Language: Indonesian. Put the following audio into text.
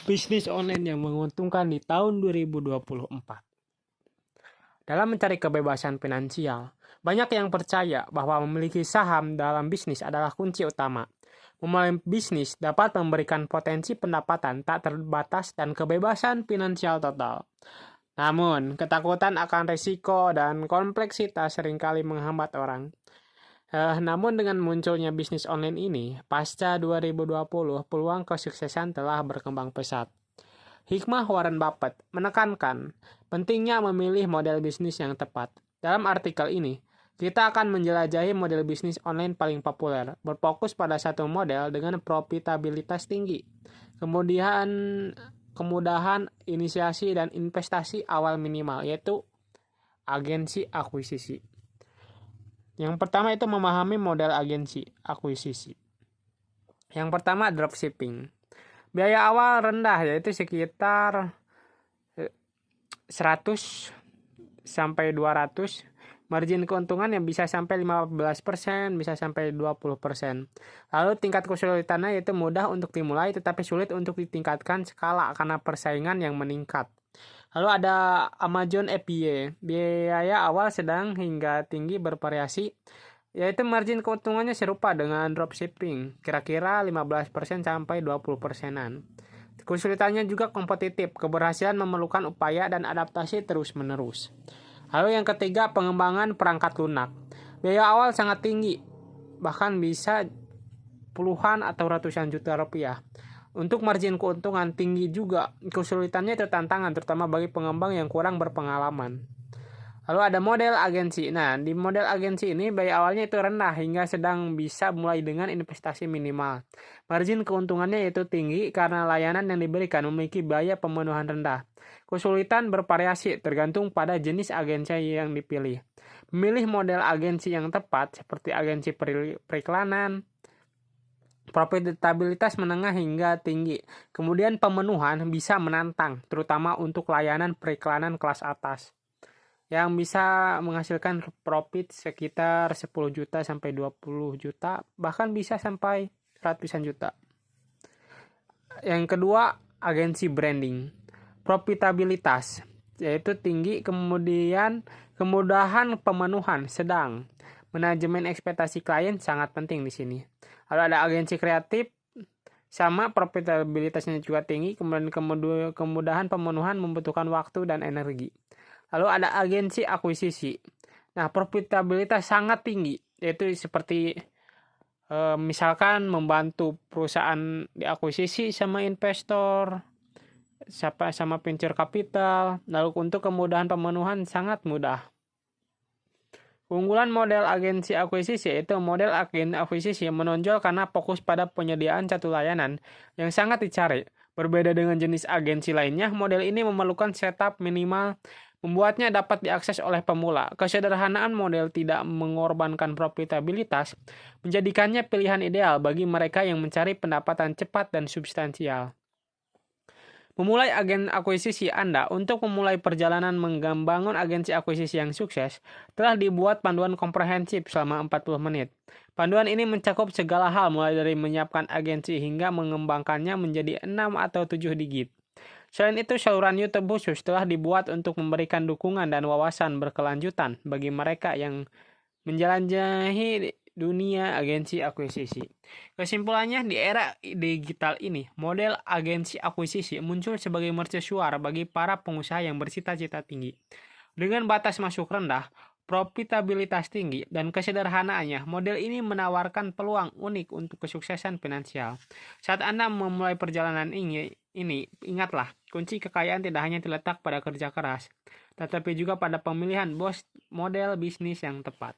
bisnis online yang menguntungkan di tahun 2024. Dalam mencari kebebasan finansial, banyak yang percaya bahwa memiliki saham dalam bisnis adalah kunci utama. Memulai bisnis dapat memberikan potensi pendapatan tak terbatas dan kebebasan finansial total. Namun, ketakutan akan risiko dan kompleksitas seringkali menghambat orang. Namun dengan munculnya bisnis online ini, pasca 2020, peluang kesuksesan telah berkembang pesat. Hikmah Warren Buffett menekankan pentingnya memilih model bisnis yang tepat. Dalam artikel ini, kita akan menjelajahi model bisnis online paling populer, berfokus pada satu model dengan profitabilitas tinggi, kemudahan inisiasi dan investasi awal minimal, yaitu agensi akuisisi. Yang pertama itu memahami model agensi akuisisi. Yang pertama dropshipping. Biaya awal rendah yaitu sekitar 100 sampai 200. Margin keuntungan yang bisa sampai 15%, bisa sampai 20%. Lalu tingkat kesulitannya yaitu mudah untuk dimulai tetapi sulit untuk ditingkatkan skala karena persaingan yang meningkat. Lalu ada Amazon FBA. Biaya awal sedang hingga tinggi bervariasi, yaitu margin keuntungannya serupa dengan dropshipping, kira-kira 15% sampai 20%-an. Kesulitannya juga kompetitif, keberhasilan memerlukan upaya dan adaptasi terus-menerus. Lalu yang ketiga, pengembangan perangkat lunak. Biaya awal sangat tinggi, bahkan bisa puluhan atau ratusan juta rupiah. Untuk margin keuntungan tinggi juga, kesulitannya itu tantangan, terutama bagi pengembang yang kurang berpengalaman. Lalu ada model agensi. Nah, di model agensi ini biaya awalnya itu rendah hingga sedang, bisa mulai dengan investasi minimal. Margin keuntungannya itu tinggi karena layanan yang diberikan memiliki biaya pemenuhan rendah. Kesulitan bervariasi tergantung pada jenis agensi yang dipilih. Memilih model agensi yang tepat seperti agensi periklanan, profitabilitas menengah hingga tinggi. Kemudian pemenuhan bisa menantang, terutama untuk layanan periklanan kelas atas, yang bisa menghasilkan profit sekitar 10 juta sampai 20 juta, bahkan bisa sampai ratusan juta. Yang kedua, agensi branding. Profitabilitas yaitu tinggi, kemudian kemudahan pemenuhan sedang. Manajemen ekspektasi klien sangat penting di sini. Lalu ada agensi kreatif, sama profitabilitasnya juga tinggi, kemudian kemudahan pemenuhan membutuhkan waktu dan energi. Lalu ada agensi akuisisi. Nah, profitabilitas sangat tinggi, yaitu seperti misalkan membantu perusahaan diakuisisi sama investor, sama venture capital. Lalu untuk kemudahan pemenuhan sangat mudah. Keunggulan model agensi akuisisi yaitu model agen akuisisi yang menonjol karena fokus pada penyediaan satu layanan yang sangat dicari. Berbeda dengan jenis agensi lainnya, model ini memerlukan setup minimal, membuatnya dapat diakses oleh pemula. Kesederhanaan model tidak mengorbankan profitabilitas, menjadikannya pilihan ideal bagi mereka yang mencari pendapatan cepat dan substansial. Memulai agen akuisisi Anda. Untuk memulai perjalanan membangun agensi akuisisi yang sukses, telah dibuat panduan komprehensif selama 40 menit. Panduan ini mencakup segala hal mulai dari menyiapkan agensi hingga mengembangkannya menjadi 6 atau 7 digit. Selain itu, saluran YouTube khusus telah dibuat untuk memberikan dukungan dan wawasan berkelanjutan bagi mereka yang menjelajahi dunia agensi akuisisi. Kesimpulannya, di era digital ini, model agensi akuisisi muncul sebagai mercusuar bagi para pengusaha yang bercita-cita tinggi. Dengan batas masuk rendah, profitabilitas tinggi, dan kesederhanaannya, model ini menawarkan peluang unik untuk kesuksesan finansial. Saat Anda memulai perjalanan ini, ingatlah, kunci kekayaan tidak hanya terletak pada kerja keras, tetapi juga pada pemilihan model bisnis yang tepat.